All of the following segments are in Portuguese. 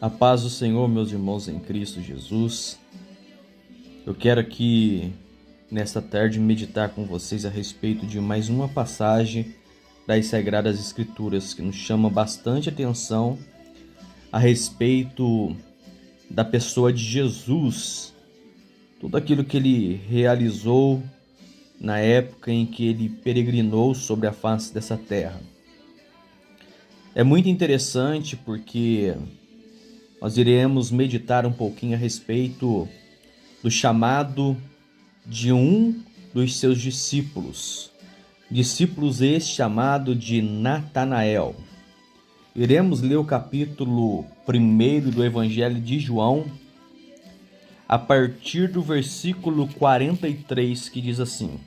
A paz do Senhor, meus irmãos em Cristo Jesus. Eu quero aqui, nesta tarde, meditar com vocês a respeito de mais uma passagem das Sagradas Escrituras que nos chama bastante atenção a respeito da pessoa de Jesus, tudo aquilo que ele realizou na época em que ele peregrinou sobre a face dessa terra. É muito interessante porque nós iremos meditar um pouquinho a respeito do chamado de um dos seus discípulos. Discípulos este chamado de Natanael. Iremos ler o capítulo 1 do Evangelho de João, a partir do versículo 43, que diz assim: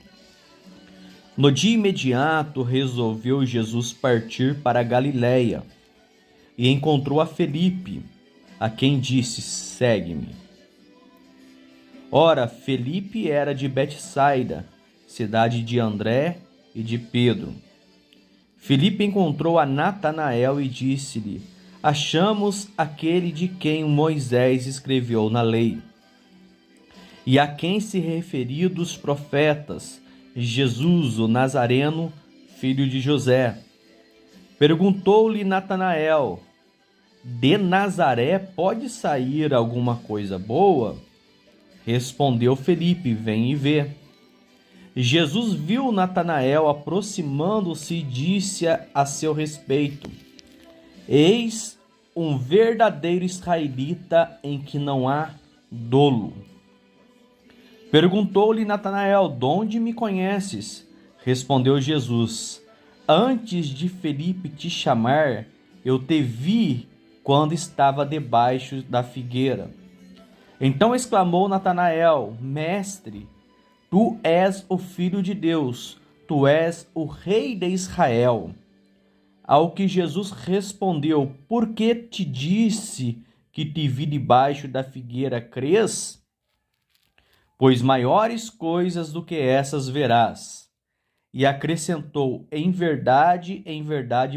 No dia imediato resolveu Jesus partir para a Galiléia e encontrou a Felipe, a quem disse: Segue-me. Ora, Felipe era de Betsaida, cidade de André e de Pedro. Felipe encontrou a Natanael e disse-lhe: Achamos aquele de quem Moisés escreveu na lei, e a quem se referiram os profetas, Jesus, o Nazareno, filho de José. Perguntou-lhe Natanael: De Nazaré pode sair alguma coisa boa? Respondeu Felipe: Vem e vê. Jesus viu Natanael aproximando-se e disse a seu respeito: Eis um verdadeiro israelita em que não há dolo. Perguntou-lhe Natanael: De onde me conheces? Respondeu Jesus: Antes de Felipe te chamar, eu te vi quando estava debaixo da figueira. Então exclamou Natanael: Mestre, tu és o Filho de Deus, tu és o Rei de Israel. Ao que Jesus respondeu: Por que te disse que te vi debaixo da figueira, crês? Pois maiores coisas do que essas verás. E acrescentou: em verdade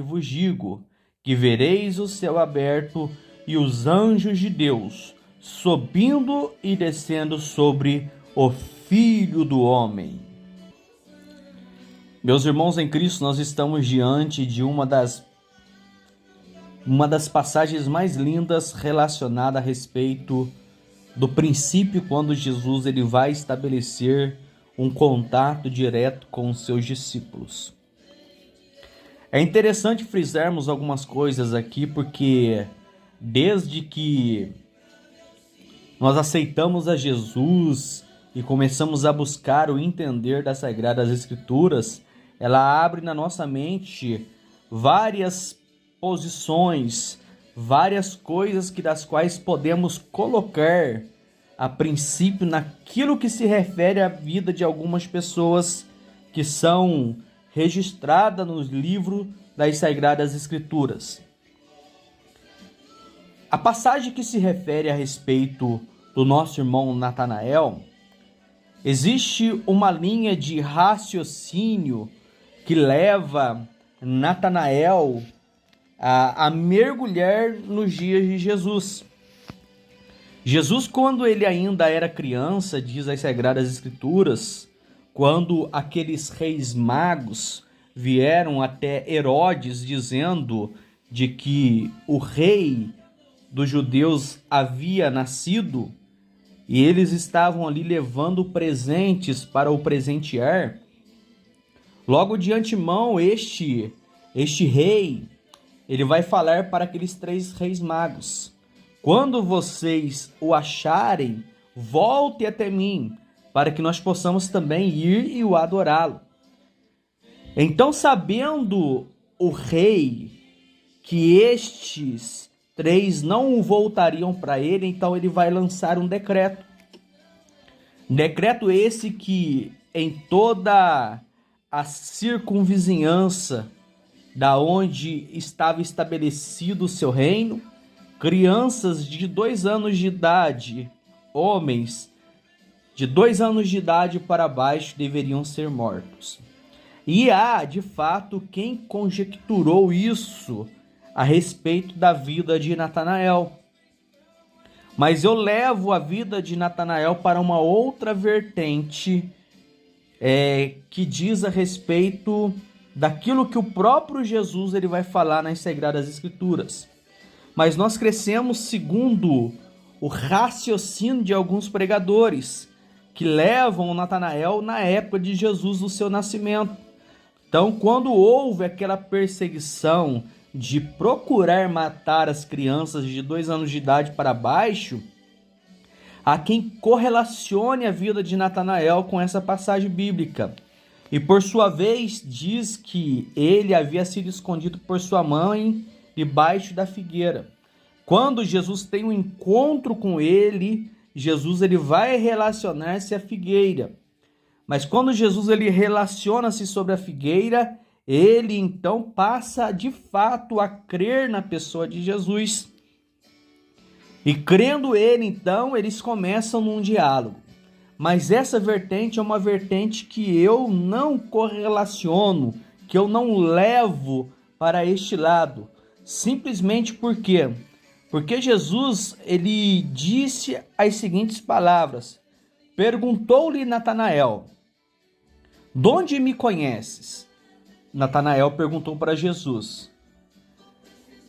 vos digo, que vereis o céu aberto e os anjos de Deus subindo e descendo sobre o Filho do Homem. Meus irmãos em Cristo, nós estamos diante de uma das passagens mais lindas relacionada a respeito do princípio quando Jesus ele vai estabelecer um contato direto com os seus discípulos. É interessante frisarmos algumas coisas aqui, porque desde que nós aceitamos a Jesus e começamos a buscar o entender das Sagradas Escrituras, ela abre na nossa mente várias posições, várias coisas das quais podemos colocar a princípio naquilo que se refere à vida de algumas pessoas que são registradas no livro das Sagradas Escrituras. A passagem que se refere a respeito do nosso irmão Natanael, existe uma linha de raciocínio que leva Natanael a mergulhar nos dias de Jesus. Jesus, quando ele ainda era criança, diz as Sagradas Escrituras, quando aqueles reis magos vieram até Herodes dizendo de que o rei dos judeus havia nascido, e eles estavam ali levando presentes para o presentear, logo de antemão este rei, ele vai falar para aqueles 3 reis magos: quando vocês o acharem, volte até mim, para que nós possamos também ir e o adorá-lo. Então, sabendo o rei que estes 3 não voltariam para ele, então ele vai lançar um decreto. Decreto esse que em toda a circunvizinhança da onde estava estabelecido o seu reino, crianças de 2 anos de idade, homens de 2 anos de idade para baixo deveriam ser mortos. E há, de fato, quem conjecturou isso a respeito da vida de Natanael. Mas eu levo a vida de Natanael para uma outra vertente que diz a respeito daquilo que o próprio Jesus ele vai falar nas Sagradas Escrituras. Mas nós crescemos segundo o raciocínio de alguns pregadores que levam Natanael na época de Jesus, do seu nascimento. Então, quando houve aquela perseguição de procurar matar as crianças de 2 anos de idade para baixo, há quem correlacione a vida de Natanael com essa passagem bíblica. E por sua vez diz que ele havia sido escondido por sua mãe debaixo da figueira. Quando Jesus tem um encontro com ele, Jesus ele vai relacionar-se à figueira. Mas quando Jesus ele relaciona-se sobre a figueira, ele então passa de fato a crer na pessoa de Jesus. E crendo ele, então, eles começam num diálogo. Mas essa vertente é uma vertente que eu não correlaciono, que eu não levo para este lado. Simplesmente por quê? Porque Jesus, ele disse as seguintes palavras. Perguntou-lhe Natanael: "De onde me conheces?" Natanael perguntou para Jesus.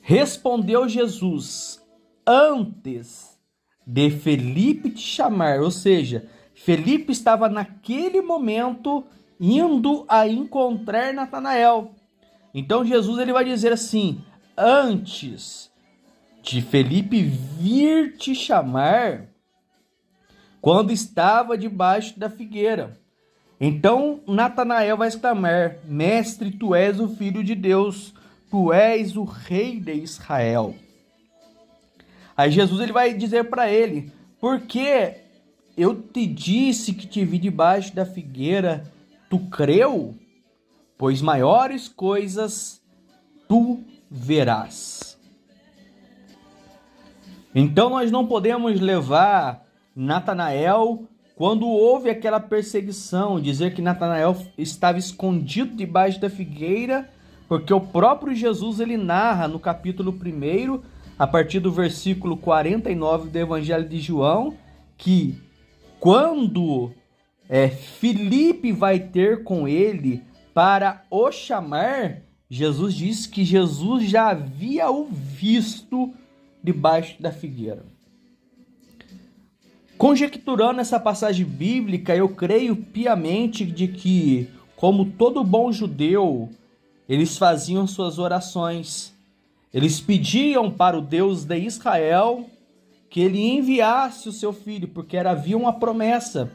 Respondeu Jesus: "Antes de Felipe te chamar", ou seja, Felipe estava naquele momento indo a encontrar Natanael. Então Jesus ele vai dizer assim: antes de Felipe vir te chamar, quando estava debaixo da figueira. Então Natanael vai exclamar: Mestre, tu és o Filho de Deus, tu és o Rei de Israel. Aí Jesus ele vai dizer para ele: porque eu te disse que te vi debaixo da figueira, tu creu? Pois maiores coisas tu verás. Então nós não podemos levar Natanael, quando houve aquela perseguição, dizer que Natanael estava escondido debaixo da figueira, porque o próprio Jesus ele narra no capítulo 1, a partir do versículo 49 do Evangelho de João, que quando Filipe vai ter com ele para o chamar, Jesus diz que Jesus já havia o visto debaixo da figueira. Conjecturando essa passagem bíblica, eu creio piamente de que, como todo bom judeu, eles faziam suas orações. Eles pediam para o Deus de Israel que ele enviasse o seu filho, porque havia uma promessa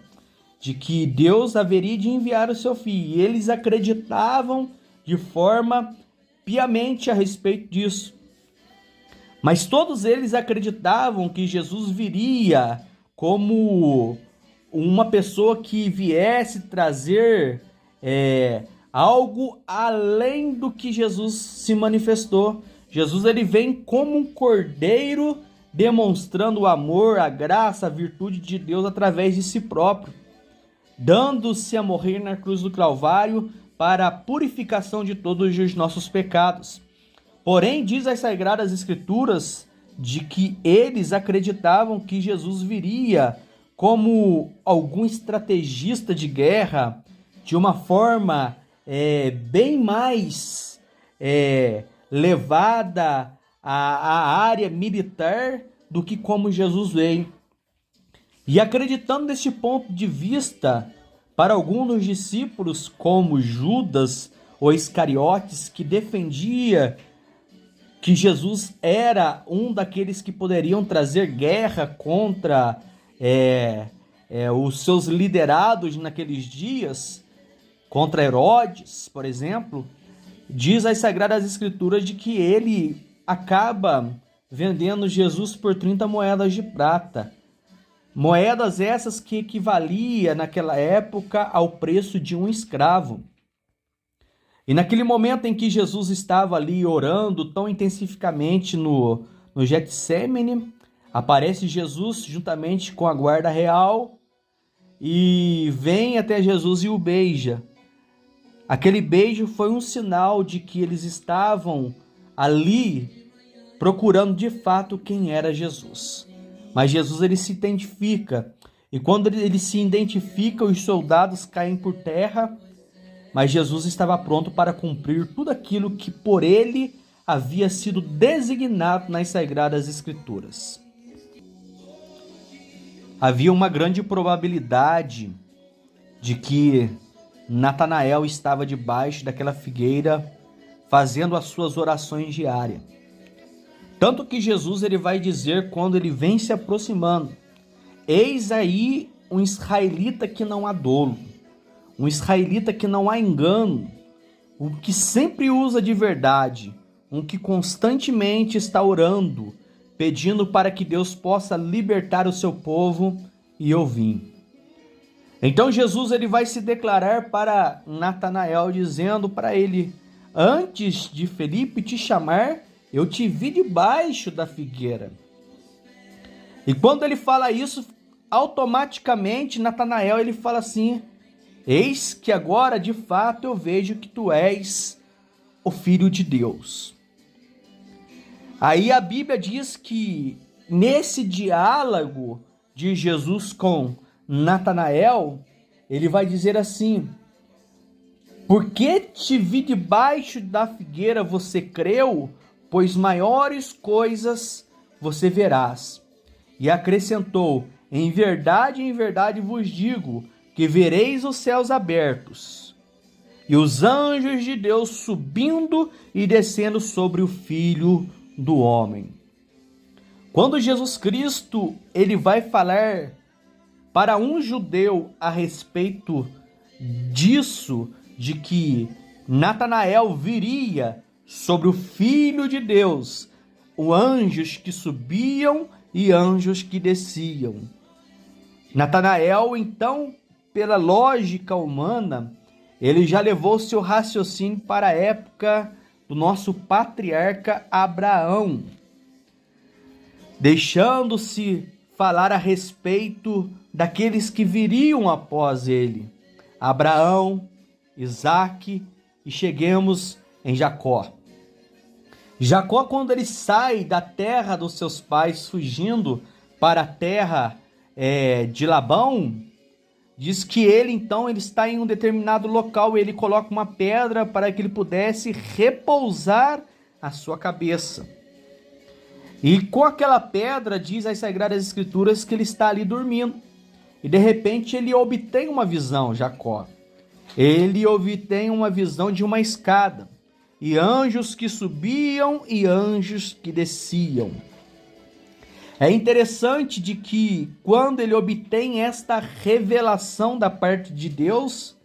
de que Deus haveria de enviar o seu filho. E eles acreditavam de forma piamente a respeito disso. Mas todos eles acreditavam que Jesus viria como uma pessoa que viesse trazer algo além do que Jesus se manifestou. Jesus ele vem como um cordeiro demonstrando o amor, a graça, a virtude de Deus através de si próprio, dando-se a morrer na cruz do Calvário para a purificação de todos os nossos pecados. Porém, diz as Sagradas Escrituras de que eles acreditavam que Jesus viria como algum estrategista de guerra, de uma forma bem mais levada à área militar do que como Jesus veio. E acreditando desse ponto de vista, para alguns dos discípulos, como Judas ou Iscariotes, que defendia que Jesus era um daqueles que poderiam trazer guerra contra os seus liderados naqueles dias, contra Herodes, por exemplo, diz as Sagradas Escrituras de que ele acaba vendendo Jesus por 30 moedas de prata. Moedas essas que equivalia naquela época ao preço de um escravo. E naquele momento em que Jesus estava ali orando tão intensificamente no Getsêmani, aparece Jesus juntamente com a guarda real e vem até Jesus e o beija. Aquele beijo foi um sinal de que eles estavam ali procurando de fato quem era Jesus. Mas Jesus ele se identifica. E quando ele se identifica, os soldados caem por terra. Mas Jesus estava pronto para cumprir tudo aquilo que por ele havia sido designado nas Sagradas Escrituras. Havia uma grande probabilidade de que Natanael estava debaixo daquela figueira fazendo as suas orações diárias. Tanto que Jesus ele vai dizer quando ele vem se aproximando: eis aí um israelita que não há dolo, um israelita que não há engano, um que sempre usa de verdade, um que constantemente está orando, pedindo para que Deus possa libertar o seu povo, e eu vim. Então Jesus ele vai se declarar para Natanael, dizendo para ele: antes de Felipe te chamar, eu te vi debaixo da figueira. E quando ele fala isso, automaticamente Natanael ele fala assim: eis que agora de fato eu vejo que tu és o Filho de Deus. Aí a Bíblia diz que nesse diálogo de Jesus com Natanael, ele vai dizer assim: porque te vi debaixo da figueira, você creu, pois maiores coisas você verás. E acrescentou: em verdade vos digo, que vereis os céus abertos, e os anjos de Deus subindo e descendo sobre o Filho do Homem. Quando Jesus Cristo ele vai falar para um judeu a respeito disso, de que Natanael viria sobre o Filho de Deus, os anjos que subiam e anjos que desciam. Natanael, então, pela lógica humana, ele já levou seu raciocínio para a época do nosso patriarca Abraão, deixando-se falar a respeito daqueles que viriam após ele: Abraão, Isaque, e cheguemos em Jacó. Jacó, quando ele sai da terra dos seus pais, fugindo para a terra de Labão, diz que ele então ele está em um determinado local e ele coloca uma pedra para que ele pudesse repousar a sua cabeça. E com aquela pedra, diz as Sagradas Escrituras que ele está ali dormindo. E de repente ele obtém uma visão, Jacó. Ele obtém uma visão de uma escada, e anjos que subiam e anjos que desciam. É interessante de que quando ele obtém esta revelação da parte de Deus,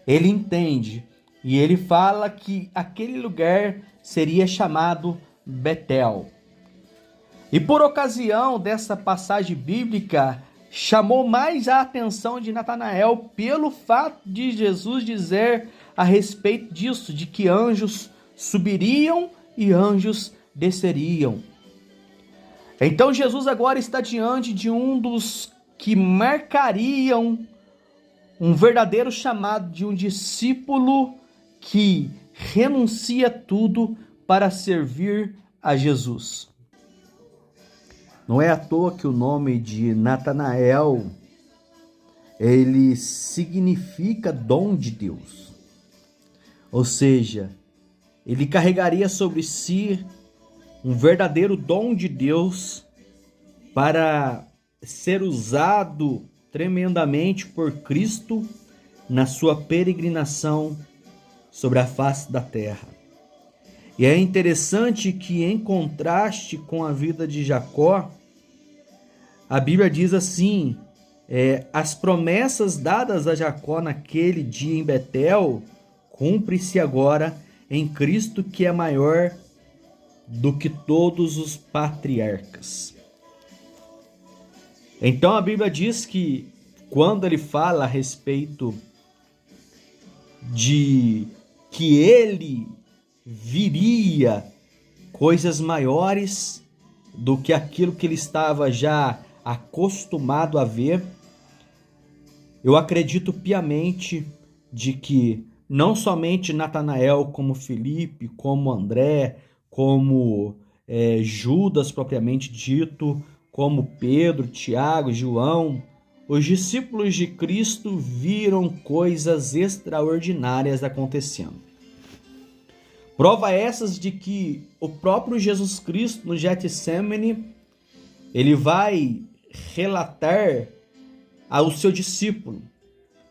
ele entende e ele fala que aquele lugar seria chamado Betel. E por ocasião dessa passagem bíblica, chamou mais a atenção de Natanael pelo fato de Jesus dizer a respeito disso, de que anjos subiriam e anjos desceriam. Então Jesus agora está diante de um dos que marcariam um verdadeiro chamado de um discípulo que renuncia tudo para servir a Jesus. Não é à toa que o nome de Natanael, ele significa dom de Deus. Ou seja, ele carregaria sobre si um verdadeiro dom de Deus para ser usado tremendamente por Cristo na sua peregrinação sobre a face da terra. E é interessante que, em contraste com a vida de Jacó, a Bíblia diz assim: as promessas dadas a Jacó naquele dia em Betel, cumpre-se agora em Cristo, que é maior do que todos os patriarcas. Então a Bíblia diz que quando ele fala a respeito de que ele viria coisas maiores do que aquilo que ele estava já acostumado a ver, eu acredito piamente de que não somente Natanael, como Felipe, como André, como Judas propriamente dito, como Pedro, Tiago, João, os discípulos de Cristo viram coisas extraordinárias acontecendo. Prova essas de que o próprio Jesus Cristo no Getsemane, ele vai relatar ao seu discípulo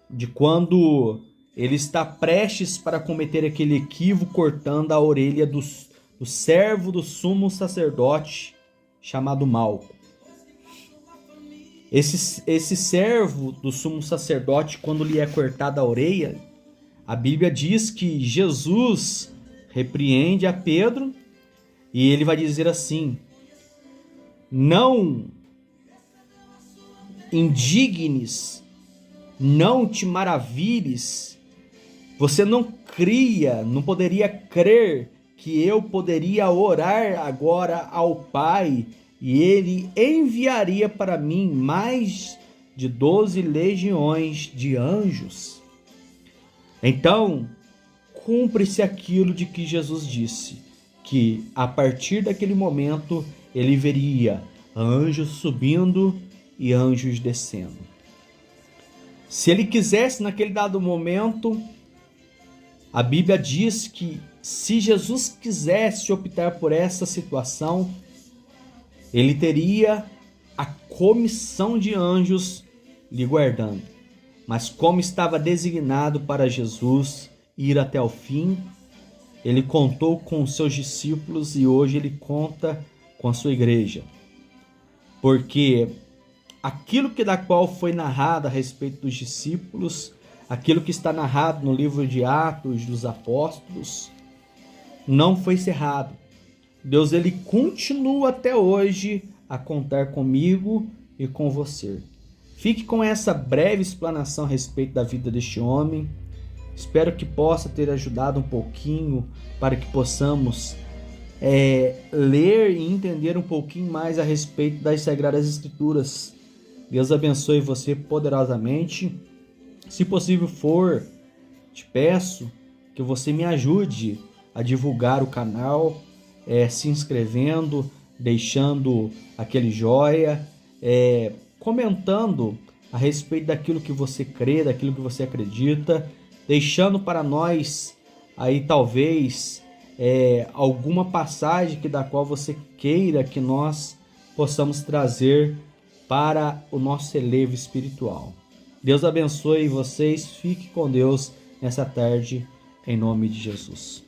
de quando ele está prestes para cometer aquele equívoco cortando a orelha do servo do sumo sacerdote chamado Malco. Esse servo do sumo sacerdote, quando lhe é cortada a orelha, a Bíblia diz que Jesus repreende a Pedro e ele vai dizer assim: não indignes, não te maravilhes, você não poderia crer que eu poderia orar agora ao Pai e ele enviaria para mim mais de 12 legiões de anjos. Então, cumpre-se aquilo de que Jesus disse, que a partir daquele momento ele veria anjos subindo e anjos descendo. Se ele quisesse naquele dado momento, a Bíblia diz que se Jesus quisesse optar por essa situação, ele teria a comissão de anjos lhe guardando. Mas como estava designado para Jesus ir até o fim, ele contou com os seus discípulos e hoje ele conta com a sua igreja. Porque aquilo que da qual foi narrado a respeito dos discípulos, aquilo que está narrado no livro de Atos dos Apóstolos, não foi cerrado. Deus ele continua até hoje a contar comigo e com você. Fique com essa breve explanação a respeito da vida deste homem. Espero que possa ter ajudado um pouquinho para que possamos ler e entender um pouquinho mais a respeito das Sagradas Escrituras. Deus abençoe você poderosamente. Se possível for, te peço que você me ajude a divulgar o canal, se inscrevendo, deixando aquele joia, comentando a respeito daquilo que você crê, daquilo que você acredita, deixando para nós aí talvez alguma passagem da qual você queira que nós possamos trazer para o nosso celeiro espiritual. Deus abençoe vocês, fique com Deus nessa tarde, em nome de Jesus.